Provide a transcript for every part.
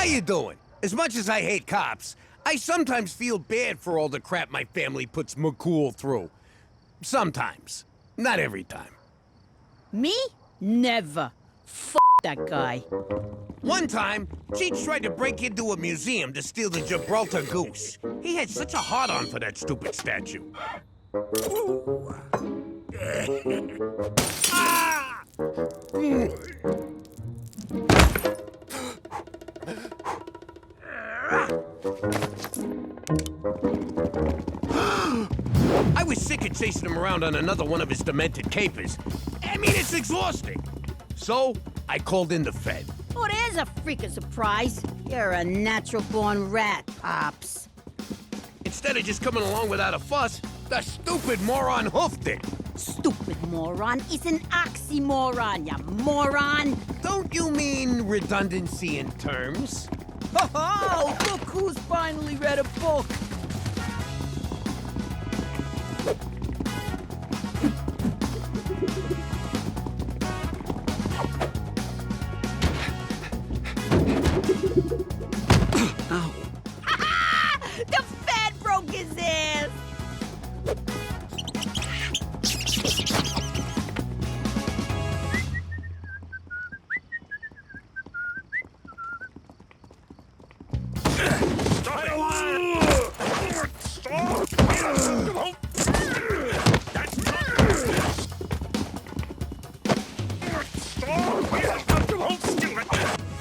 How you doing? As much as I hate cops, I sometimes feel bad for all the crap my family puts McCool through. Sometimes. Not every time. Me? Never. F that guy. One time, Cheech tried to break into a museum to steal the Gibraltar goose. He had such a hard-on for that stupid statue. Ah! I was sick of chasing him around on another one of his demented capers. I mean, it's exhausting. So, I called in the Fed. Oh, there's a freaking surprise. You're a natural-born rat, Pops. Instead of just coming along without a fuss, the stupid moron hoofed it. Stupid moron is an oxymoron, you moron! Don't you mean redundancy in terms? Oh, look who's finally read a book! Ow. The Fed broke his ass!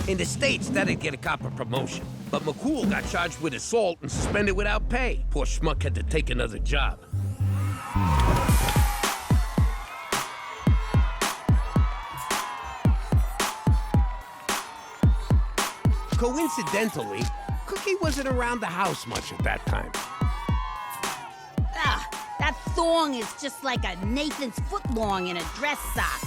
In the States, that'd get a cop a promotion. But McCool got charged with assault and suspended without pay. Poor schmuck had to take another job. Coincidentally, Cookie wasn't around the house much at that time. Ah, that thong is just like a Nathan's footlong in a dress sock.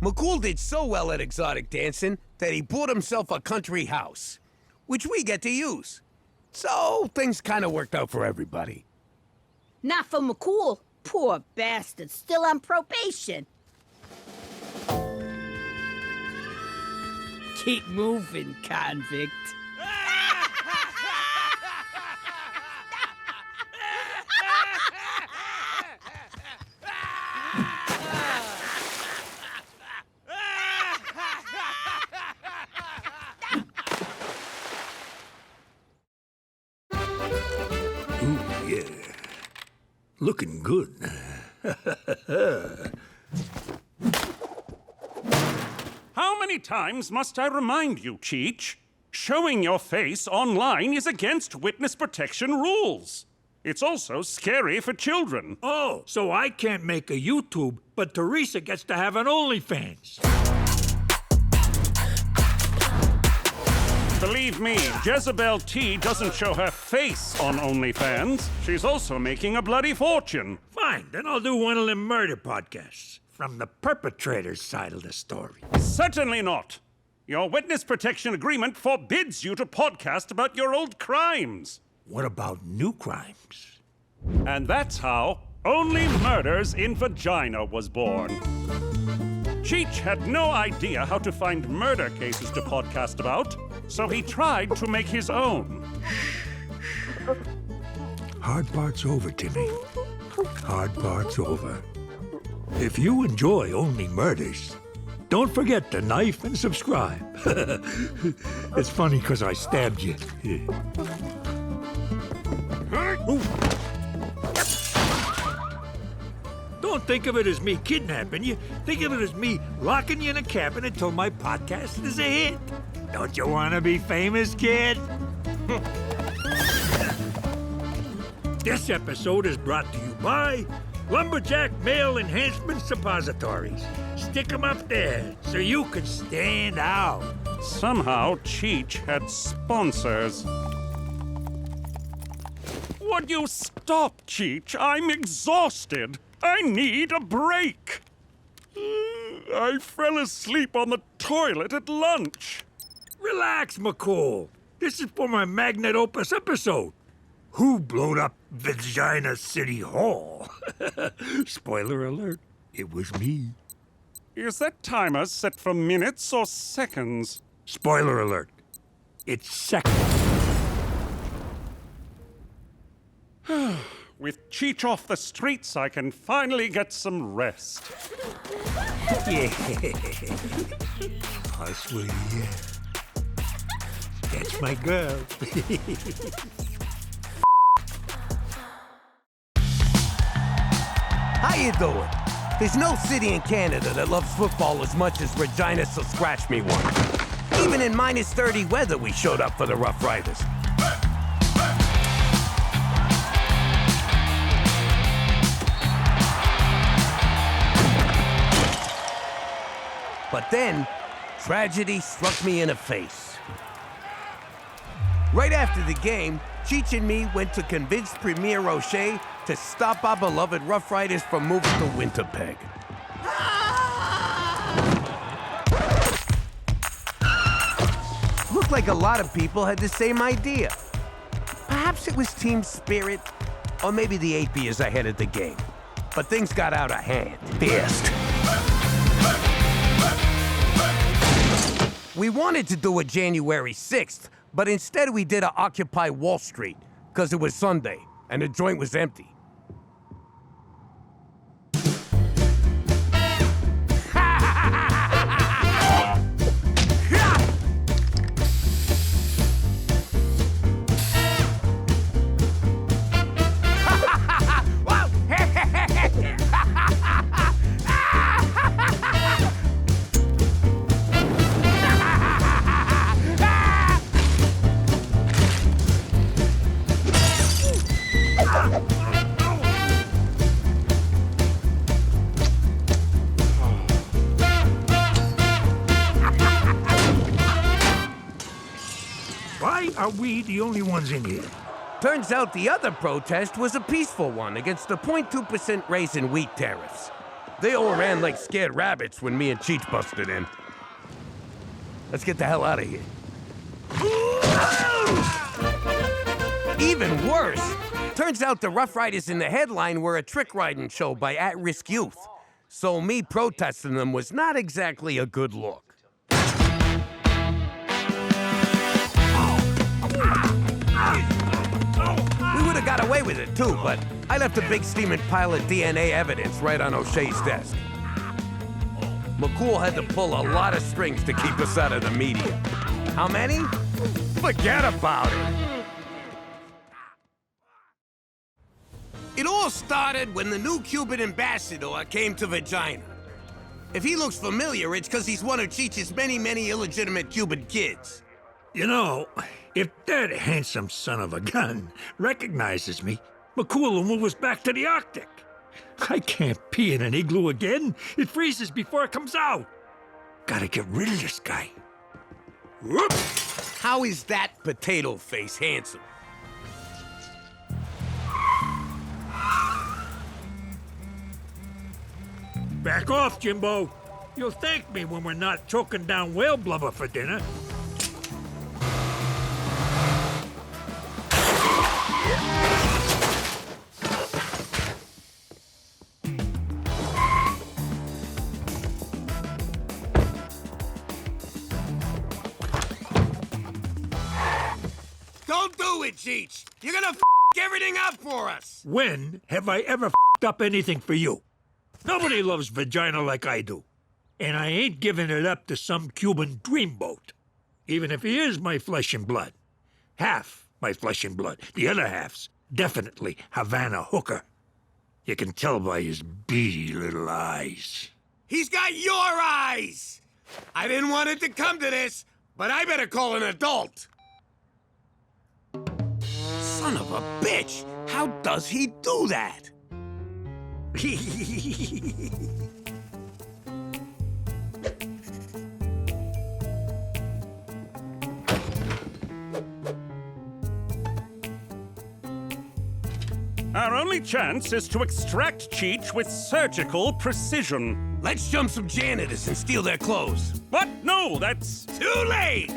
McCool did so well at exotic dancing that he bought himself a country house, which we get to use. So things kind of worked out for everybody. Not for McCool. Poor bastard, still on probation. Keep moving, convict. Ooh, yeah. Looking good. How many times must I remind you, Cheech? Showing your face online is against witness protection rules. It's also scary for children. Oh, so I can't make a YouTube, but Teresa gets to have an OnlyFans. Believe me, Jezebel T doesn't show her face on OnlyFans. She's also making a bloody fortune. Fine, then I'll do one of them murder podcasts. From the perpetrator's side of the story. Certainly not. Your witness protection agreement forbids you to podcast about your old crimes. What about new crimes? And that's how Only Murders in Vagina was born. Cheech had no idea how to find murder cases to podcast about, so he tried to make his own. Hard part's over, Timmy. Hard part's over. If you enjoy Only Murders, don't forget to knife and subscribe. It's funny because I stabbed you. Don't think of it as me kidnapping you. Think of it as me locking you in a cabin until my podcast is a hit. Don't you want to be famous, kid? This episode is brought to you by Lumberjack Male Enhancement Suppositories. Stick 'em up there so you can stand out. Somehow, Cheech had sponsors. Would you stop, Cheech? I'm exhausted. I need a break. I fell asleep on the toilet at lunch. Relax, McCool. This is for my magnate opus episode. Who blowed up Regina City Hall. Spoiler alert, it was me. Is that timer set for minutes or seconds? Spoiler alert, it's seconds. With Cheech off the streets, I can finally get some rest. Yeah. Oh, sweetie, yeah. That's my girl. How you doing? There's no city in Canada that loves football as much as Regina, so scratch me one. Even in minus 30 weather, we showed up for the Rough Riders. But then, tragedy struck me in the face. Right after the game, Cheech and me went to convince Premier O'Shea to stop our beloved Rough Riders from moving to Winterpeg. Looked like a lot of people had the same idea. Perhaps it was team spirit, or maybe the 8 beers ahead of the game. But things got out of hand fast. We wanted to do it January 6th, but instead we did a Occupy Wall Street, because it was Sunday, and the joint was empty. Why are we the only ones in here? Turns out the other protest was a peaceful one against the 0.2% raise in wheat tariffs. They all ran like scared rabbits when me and Cheech busted in. Let's get the hell out of here. Even worse, turns out the Rough Riders in the headline were a trick riding show by at-risk youth. So me protesting them was not exactly a good look. We would have got away with it too, but I left a big steaming pile of DNA evidence right on O'Shea's desk. McCool had to pull a lot of strings to keep us out of the media. How many? Forget about it. It all started when the new Cuban ambassador came to Regina. If he looks familiar, it's because he's one of Cheech's many, many illegitimate Cuban kids. You know, if that handsome son of a gun recognizes me, McCool will move us back to the Arctic. I can't pee in an igloo again. It freezes before it comes out. Gotta get rid of this guy. Whoop. How is that potato face handsome? Back off, Jimbo. You'll thank me when we're not choking down whale blubber for dinner. Don't do it, Cheech. You're gonna f everything up for us. When have I ever up anything for you? Nobody loves Regina like I do. And I ain't giving it up to some Cuban dreamboat. Even if he is my flesh and blood. Half my flesh and blood. The other half's definitely Havana hooker. You can tell by his beady little eyes. He's got your eyes! I didn't want it to come to this, but I better call an adult. Son of a bitch! How does he do that? Our only chance is to extract Cheech with surgical precision. Let's jump some janitors and steal their clothes. But no, that's... Too late!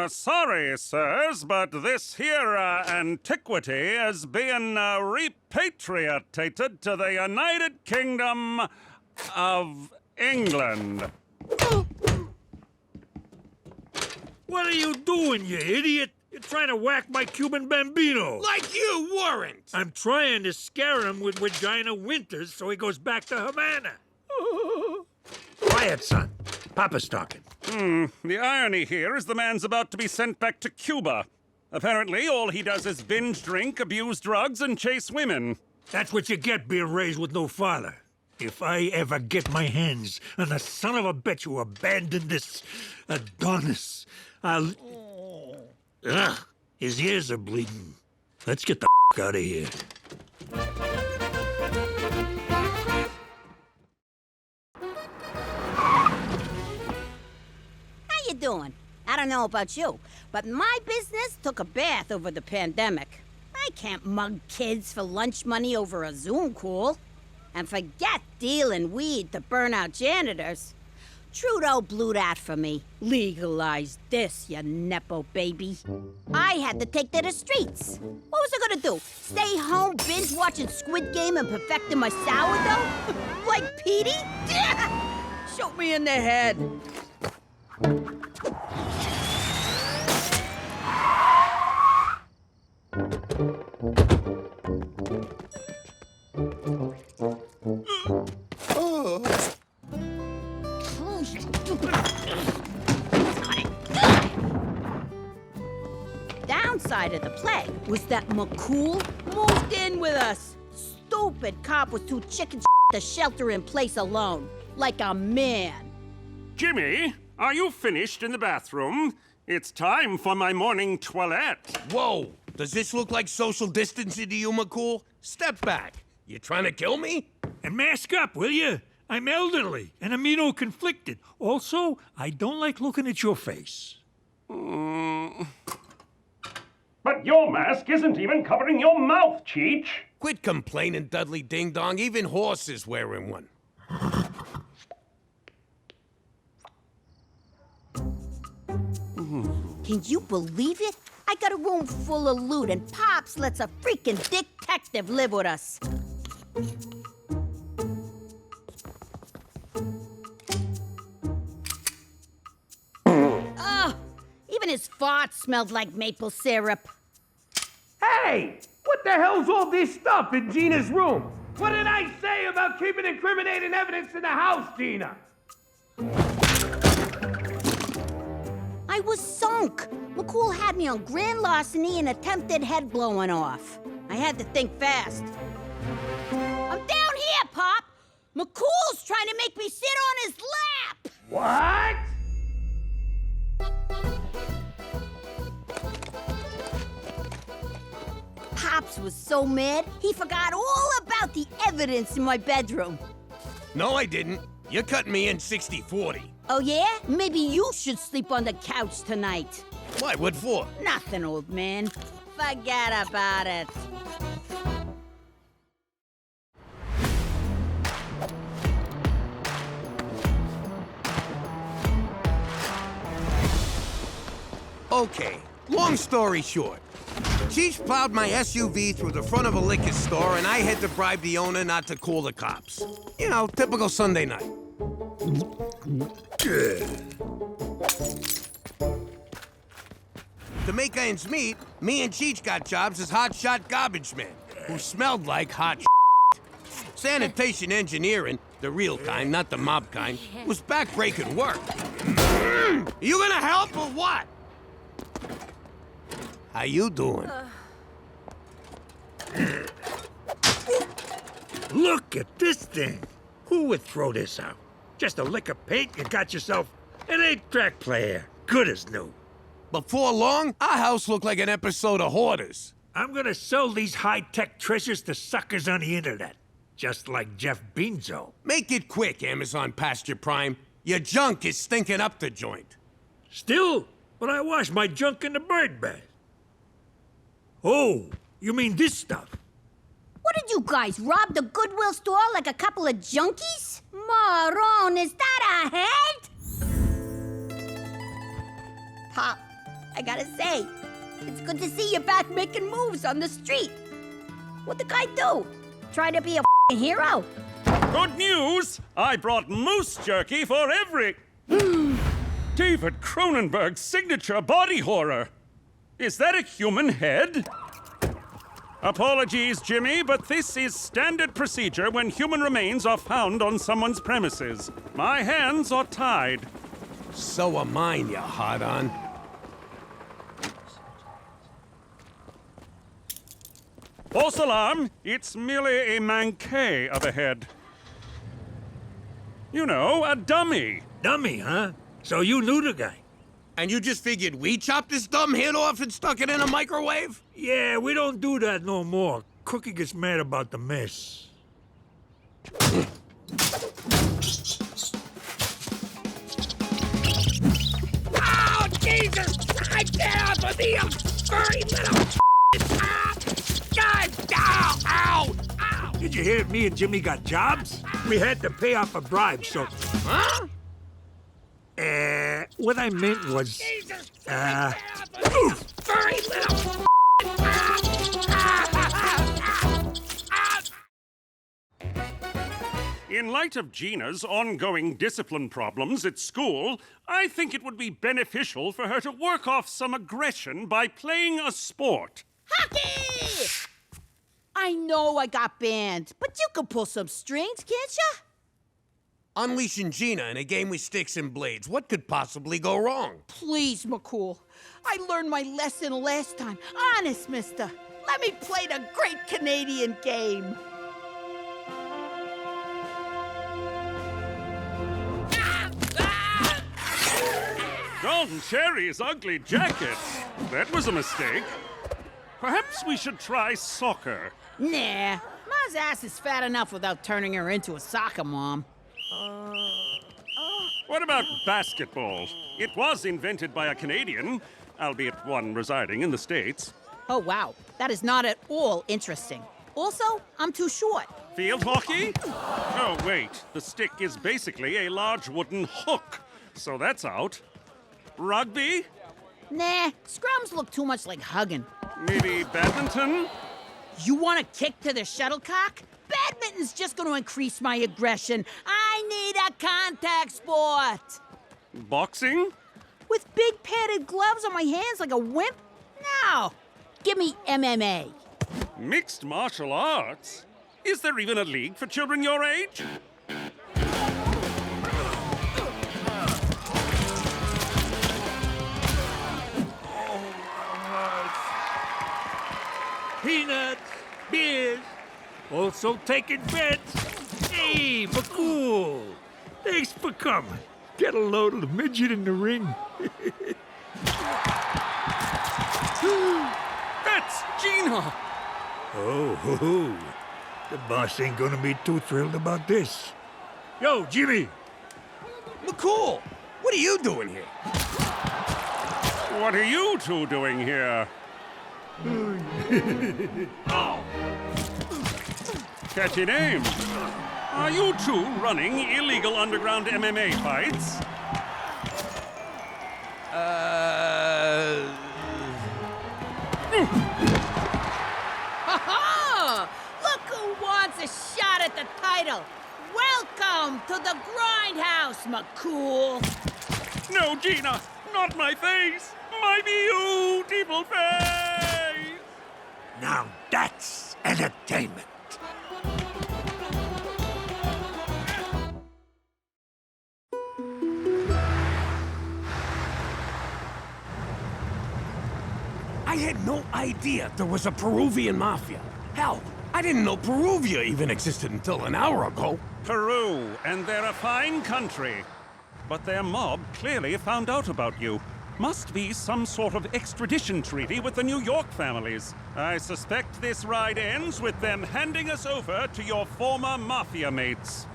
Sorry, sirs, but this here antiquity is being repatriated to the United Kingdom of England. What are you doing, you idiot? You're trying to whack my Cuban bambino. Like you weren't! I'm trying to scare him with Regina winters so he goes back to Havana. Quiet, son. Papa's talking. The irony here is the man's about to be sent back to Cuba. Apparently, all he does is binge drink, abuse drugs, and chase women. That's what you get being raised with no father. If I ever get my hands on the son of a bitch who abandoned this Adonis, I'll... Ugh, his ears are bleeding. Let's get the out of here. How you doing? I don't know about you, but my business took a bath over the pandemic. I can't mug kids for lunch money over a Zoom call. And forget dealing weed to burn out janitors. Trudeau blew that for me. Legalize this, you nepo baby. I had to take to the streets. What was I gonna do? Stay home binge watching Squid Game and perfecting my sourdough? Like Petey? Shoot me in the head. Downside of the plague was that McCool moved in with us. Stupid cop was too chicken to shelter in place alone, like a man. Jimmy, are you finished in the bathroom? It's time for my morning toilette. Whoa! Does this look like social distancing to you, McCool? Step back. You trying to kill me? And mask up, will you? I'm elderly and immuno-conflicted. Also, I don't like looking at your face. But your mask isn't even covering your mouth, Cheech. Quit complaining, Dudley Ding Dong. Even horses wearing one. Can you believe it? I got a room full of loot and Pops lets a freaking detective live with us. Oh, even his farts smelled like maple syrup. Hey! What the hell's all this stuff in Gina's room? What did I say about keeping incriminating evidence in the house, Gina? I was sunk. McCool had me on grand larceny and attempted head blowing off. I had to think fast. I'm down here, Pop! McCool's trying to make me sit on his lap! What? Pops was so mad, he forgot all about the evidence in my bedroom. No, I didn't. You're cutting me in 60-40. Oh, yeah? Maybe you should sleep on the couch tonight. Why? What for? Nothing, old man. Forget about it. Okay, long story short. Cheech plowed my SUV through the front of a liquor store, and I had to bribe the owner not to call the cops. You know, typical Sunday night. To make ends meet, me and Cheech got jobs as hotshot garbage men, who smelled like hot Sanitation engineering, the real kind, not the mob kind, was backbreaking work. You gonna help or what? How you doing? Look at this thing. Who would throw this out? Just a lick of paint, you got yourself an 8-track player. Good as new. Before long, our house looked like an episode of Hoarders. I'm gonna sell these high-tech treasures to suckers on the internet. Just like Jeff Bezos. Make it quick, Amazon Pasture Prime. Your junk is stinking up the joint. Still, but I wash my junk in the bird bath. Oh, you mean this stuff? What did you guys, rob the Goodwill store like a couple of junkies? Moron, is that a head? Pop, I gotta say, it's good to see you back making moves on the street. What'd the guy do? Try to be a f***ing hero? Good news! I brought moose jerky for every... David Cronenberg's signature body horror. Is that a human head? Apologies, Jimmy, but this is standard procedure when human remains are found on someone's premises. My hands are tied. So are mine, you hot-on. False alarm, it's merely a manqué of a head. You know, a dummy. Dummy, huh? So you knew the guy? And you just figured we chopped this dumb head off and stuck it in a microwave? Yeah, we don't do that no more. Cookie gets mad about the mess. Oh, Jesus! I get off of me, you furry little God! Ow! Ow! Ow! Did you hear me and Jimmy got jobs? We had to pay off a bribe, so... Huh? What I meant was... Jesus! Furry little In light of Gina's ongoing discipline problems at school, I think it would be beneficial for her to work off some aggression by playing a sport. Hockey! I know I got banned, but you can pull some strings, can't ya? Unleashing Gina in a game with sticks and blades. What could possibly go wrong? Please, McCool. I learned my lesson last time. Honest, mister. Let me play the great Canadian game. Don Cherry's ugly jacket. That was a mistake. Perhaps we should try soccer. Nah, Ma's ass is fat enough without turning her into a soccer mom. What about basketball? It was invented by a Canadian, albeit one residing in the States. Oh, wow. That is not at all interesting. Also, I'm too short. Field hockey? Oh, wait. The stick is basically a large wooden hook, so that's out. Rugby? Nah, scrums look too much like hugging. Maybe badminton? You want to kick to the shuttlecock? Badminton's just going to increase my aggression. I need a contact sport. Boxing? With big padded gloves on my hands like a wimp? No. Give me MMA. Mixed martial arts? Is there even a league for children your age? Peanuts, beers, also taking bets. Hey, McCool, thanks for coming. Get a load of the midget in the ring. That's Gina! Oh, the boss ain't gonna be too thrilled about this. Yo, Jimmy. McCool, what are you doing here? What are you two doing here? Catchy name. Are you two running illegal underground MMA fights? Ha-ha! Look who wants a shot at the title. Welcome to the Grindhouse, McCool. No, Gina, not my face. My beautiful face. Now that's entertainment. I had no idea there was a Peruvian mafia. Hell, I didn't know Peruvia even existed until an hour ago. Peru, and they're a fine country. But their mob clearly found out about you. Must be some sort of extradition treaty with the New York families. I suspect this ride ends with them handing us over to your former mafia mates.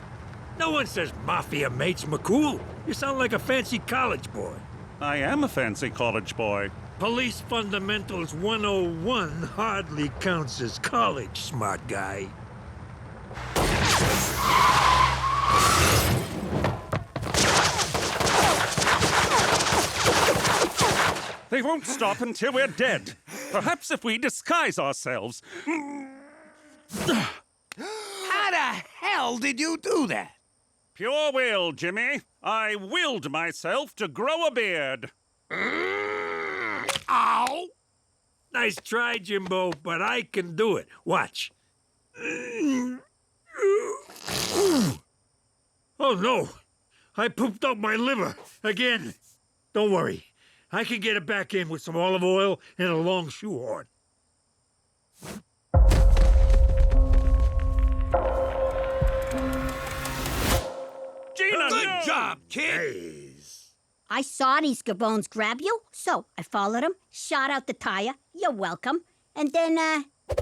No one says mafia mates, McCool. You sound like a fancy college boy. I am a fancy college boy. Police Fundamentals 101 hardly counts as college, smart guy. They won't stop until we're dead. Perhaps if we disguise ourselves. How the hell did you do that? Pure will, Jimmy. I willed myself to grow a beard. Ow! Nice try, Jimbo, but I can do it. Watch. Oh, no. I pooped out my liver again. Don't worry. I can get it back in with some olive oil and a long shoehorn. Gina, Good no! job, kid! Please. I saw these gabones grab you, so I followed them, shot out the tire, you're welcome, and then,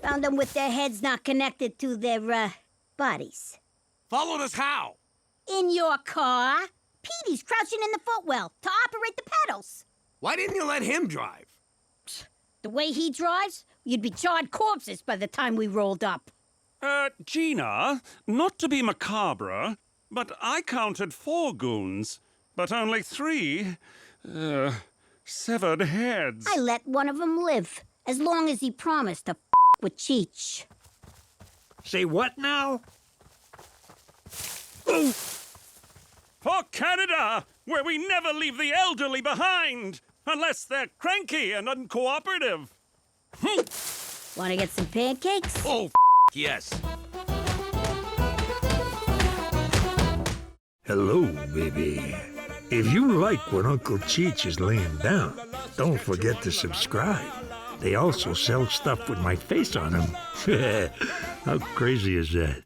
found them with their heads not connected to their, bodies. Followed us how? In your car? Petey's crouching in the footwell to operate the pedals. Why didn't you let him drive? The way he drives, you'd be charred corpses by the time we rolled up. Gina, not to be macabre, but I counted 4 goons, but only 3, severed heads. I let one of them live, as long as he promised to with Cheech. Say what now? For Canada, where we never leave the elderly behind, unless they're cranky and uncooperative. Wanna get some pancakes? Oh, yes. Hello, baby. If you like what Uncle Cheech is laying down, don't forget to subscribe. They also sell stuff with my face on them. How crazy is that?